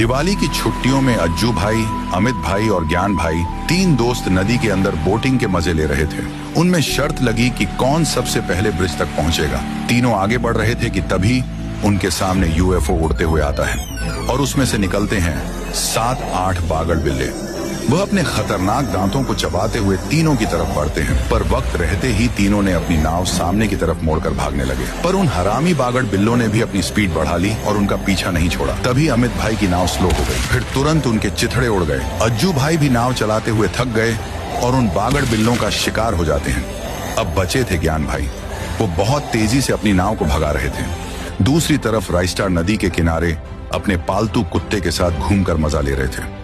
दिवाली की छुट्टियों में अज्जू भाई, अमित भाई और ज्ञान भाई तीन दोस्त नदी के अंदर बोटिंग के मजे ले रहे थे। उनमें शर्त लगी कि कौन सबसे पहले ब्रिज तक पहुंचेगा। तीनों आगे बढ़ रहे थे कि तभी उनके सामने यूएफओ उड़ते हुए आता है और उसमें से निकलते हैं 7-8 बागड़ बिल्ले। वह अपने खतरनाक दांतों को चबाते हुए तीनों की तरफ बढ़ते हैं, पर वक्त रहते ही तीनों ने अपनी नाव सामने की तरफ मोड़कर भागने लगे। पर उन हरामी बागड़ बिल्लों ने भी अपनी स्पीड बढ़ा ली और उनका पीछा नहीं छोड़ा। तभी अमित भाई की नाव स्लो हो गई, फिर तुरंत उनके चिथड़े उड़ गए। अज्जू भाई भी नाव चलाते हुए थक गए और उन बागड़ बिल्लों का शिकार हो जाते हैं। अब बचे थे ज्ञान भाई। वो बहुत तेजी से अपनी नाव को भगा रहे थे। दूसरी तरफ राइस्टार नदी के किनारे अपने पालतू कुत्ते के साथ घूमकर मजा ले रहे थे।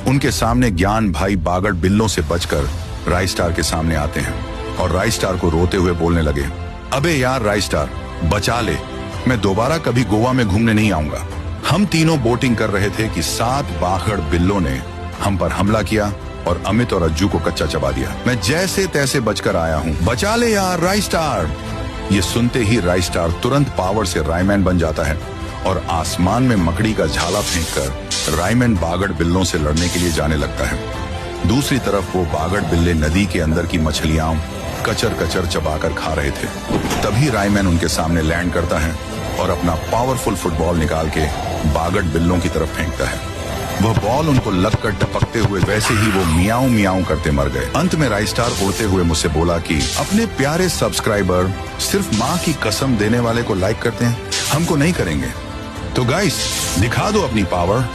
उनके सामने ज्ञान भाई बागड़ बिल्लों से बचकर राइस्टार के सामने आते हैं और राइस्टार को रोते हुए बोलने लगे, अबे यार राइस्टार, बचा ले, मैं दोबारा कभी गोवा में घूमने नहीं आऊंगा। हम तीनों बोटिंग कर रहे थे कि 7 बागड़ बिल्लों ने हम पर हमला किया और अमित और अज्जू को कच्चा चबा दिया। मैं जैसे तैसे बचकर आया हूँ, बचा ले यार राइस्टार। ये सुनते ही राइस्टार तुरंत पावर से रायमैन बन जाता है और आसमान में मकड़ी का झाला फेंककर रायमैन बागड़ बिल्लों से लड़ने के लिए जाने लगता है। दूसरी तरफ वो बागड़ बिल्ले नदी के अंदर की मछलियां कचर कचर चबाकर खा रहे थे। तभी रायमैन उनके सामने लैंड करता है और अपना पावरफुल फुटबॉल निकाल के बागड़ बिल्लों की तरफ फेंकता है। वह बॉल उनको लगकर टपकते हुए वैसे ही वो मियाऊं मियाऊं करते मर गए। अंत में राइस्टार उड़ते हुए मुझसे बोला कि अपने प्यारे सब्सक्राइबर सिर्फ माँ की कसम देने वाले को लाइक करते हैं, हमको नहीं करेंगे। तो गाइस, दिखा दो अपनी पावर।